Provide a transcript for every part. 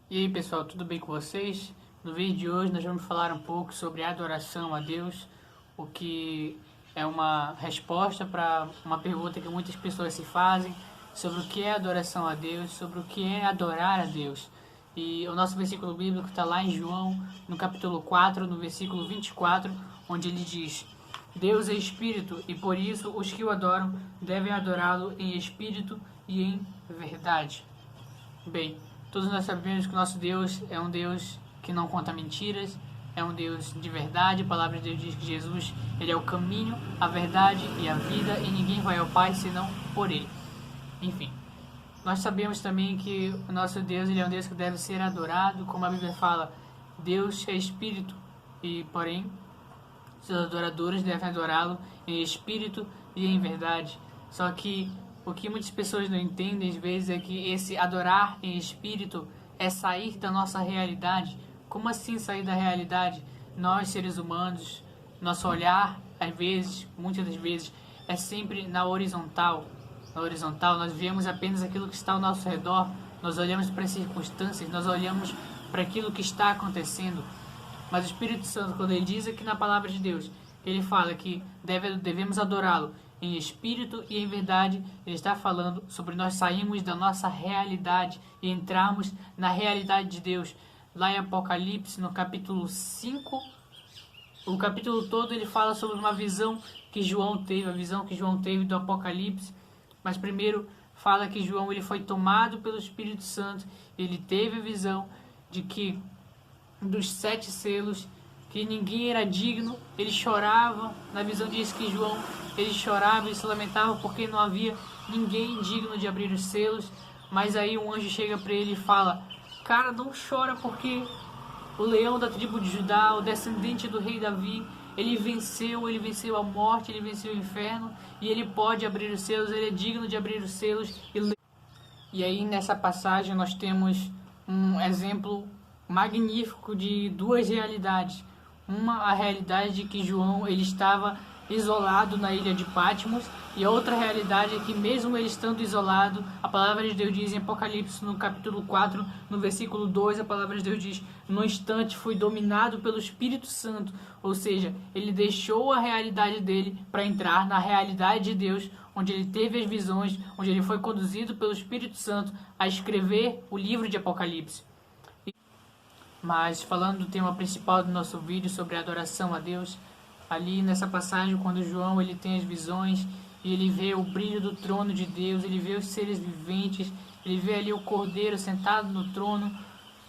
E aí pessoal, tudo bem com vocês? No vídeo de hoje nós vamos falar um pouco sobre adoração a Deus, o que é uma resposta para uma pergunta que muitas pessoas se fazem sobre o que é adoração a Deus, sobre o que é adorar a Deus. E o nosso versículo bíblico está lá em João, no capítulo 4, no versículo 24, onde ele diz: Deus é Espírito e por isso os que o adoram devem adorá-lo em Espírito e em verdade. Bem, todos nós sabemos que o nosso Deus é um Deus que não conta mentiras, é um Deus de verdade. A palavra de Deus diz que Jesus, ele é o caminho, a verdade e a vida, e ninguém vai ao Pai senão por ele. Enfim, nós sabemos também que o nosso Deus, ele é um Deus que deve ser adorado, como a Bíblia fala, Deus é Espírito, e porém, seus adoradores devem adorá-lo em Espírito e em verdade. Só que o que muitas pessoas não entendem às vezes é que esse adorar em espírito é sair da nossa realidade. Como assim sair da realidade? Nós, seres humanos, nosso olhar, às vezes, muitas das vezes, é sempre na horizontal. Na horizontal, nós vemos apenas aquilo que está ao nosso redor, nós olhamos para as circunstâncias, nós olhamos para aquilo que está acontecendo. Mas o Espírito Santo, quando ele diz aqui na palavra de Deus, ele fala que devemos adorá-lo em espírito e em verdade, ele está falando sobre nós sairmos da nossa realidade e entrarmos na realidade de Deus. Lá em Apocalipse, no capítulo 5, o capítulo todo ele fala sobre uma visão que João teve, a visão que João teve do Apocalipse. Mas primeiro fala que João ele foi tomado pelo Espírito Santo, ele teve a visão de que dos 7 selos, que ninguém era digno, ele chorava. Na visão diz que João, ele chorava e se lamentava porque não havia ninguém digno de abrir os selos. Mas aí um anjo chega para ele e fala: cara, não chora, porque o leão da tribo de Judá, o descendente do rei Davi, ele venceu a morte, ele venceu o inferno, e ele pode abrir os selos, ele é digno de abrir os selos. E aí nessa passagem nós temos um exemplo magnífico de duas realidades. Uma, a realidade de que João ele estava isolado na ilha de Patmos, e a outra realidade é que mesmo ele estando isolado, a palavra de Deus diz em Apocalipse no capítulo 4, no versículo 2, a palavra de Deus diz: no instante foi dominado pelo Espírito Santo, ou seja, ele deixou a realidade dele para entrar na realidade de Deus, onde ele teve as visões, onde ele foi conduzido pelo Espírito Santo a escrever o livro de Apocalipse. Mas falando do tema principal do nosso vídeo sobre a adoração a Deus, ali nessa passagem quando João ele tem as visões e ele vê o brilho do trono de Deus, ele vê os seres viventes, ele vê ali o Cordeiro sentado no trono,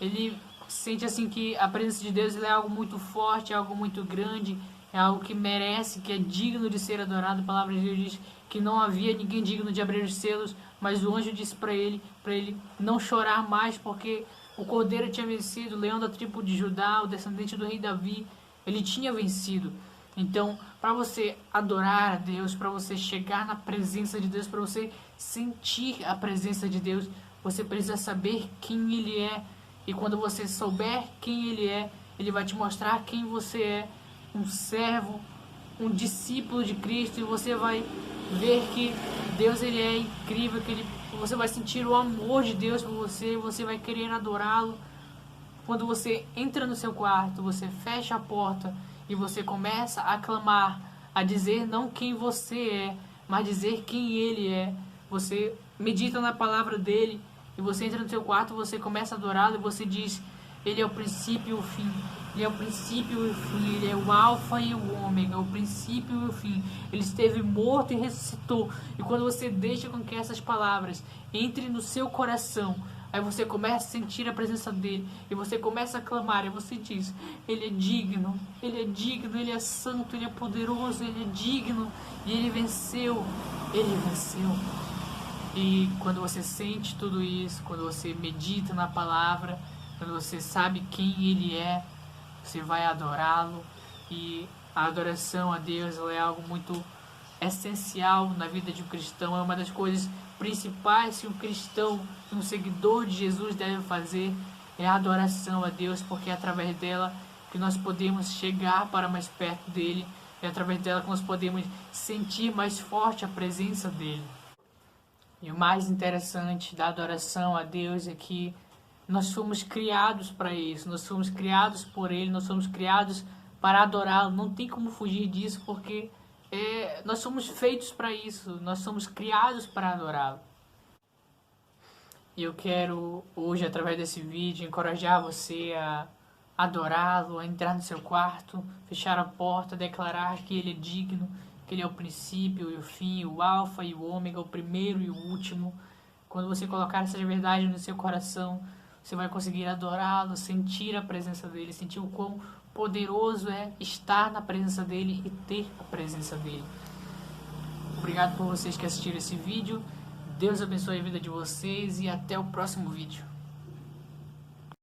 ele sente assim que a presença de Deus é algo muito forte, é algo muito grande, é algo que merece, que é digno de ser adorado. A palavra de Deus diz que não havia ninguém digno de abrir os selos, mas o anjo disse para ele não chorar mais, porque o Cordeiro tinha vencido, o leão da tribo de Judá, o descendente do rei Davi, ele tinha vencido. Então, para você adorar a Deus, para você chegar na presença de Deus, para você sentir a presença de Deus, você precisa saber quem Ele é. E quando você souber quem Ele é, Ele vai te mostrar quem você é, um servo, um discípulo de Cristo, e você vai ver que Deus ele é incrível, que você vai sentir o amor de Deus por você, você vai querer adorá-lo. Quando você entra no seu quarto, você fecha a porta e você começa a clamar, a dizer não quem você é, mas dizer quem Ele é. Você medita na palavra dele e você entra no seu quarto, você começa a adorá-lo e você diz: Ele é o princípio e o fim. Ele é o princípio e o fim, Ele é o alfa e o ômega, o princípio e o fim. Ele esteve morto e ressuscitou. E quando você deixa com que essas palavras entrem no seu coração, aí você começa a sentir a presença dele, e você começa a clamar, e você diz: Ele é digno, Ele é santo, Ele é poderoso, Ele é digno, e Ele venceu. E quando você sente tudo isso, quando você medita na palavra, quando você sabe quem Ele é, você vai adorá-lo. E a adoração a Deus é algo muito essencial na vida de um cristão. É uma das coisas principais que um cristão, um seguidor de Jesus deve fazer, é a adoração a Deus, porque é através dela que nós podemos chegar para mais perto dele, é através dela que nós podemos sentir mais forte a presença dele. E o mais interessante da adoração a Deus é que Nós fomos criados para isso, nós fomos criados por Ele, nós fomos criados para adorá-lo. Não tem como fugir disso, porque nós somos feitos para isso, nós somos criados para adorá-lo. E eu quero hoje, através desse vídeo, encorajar você a adorá-lo, a entrar no seu quarto, fechar a porta, declarar que Ele é digno, que Ele é o princípio e o fim, o alfa e o ômega, o primeiro e o último. Quando você colocar essa verdade no seu coração, você vai conseguir adorá-lo, sentir a presença dEle, sentir o quão poderoso é estar na presença dEle e ter a presença dEle. Obrigado por vocês que assistiram esse vídeo. Deus abençoe a vida de vocês e até o próximo vídeo.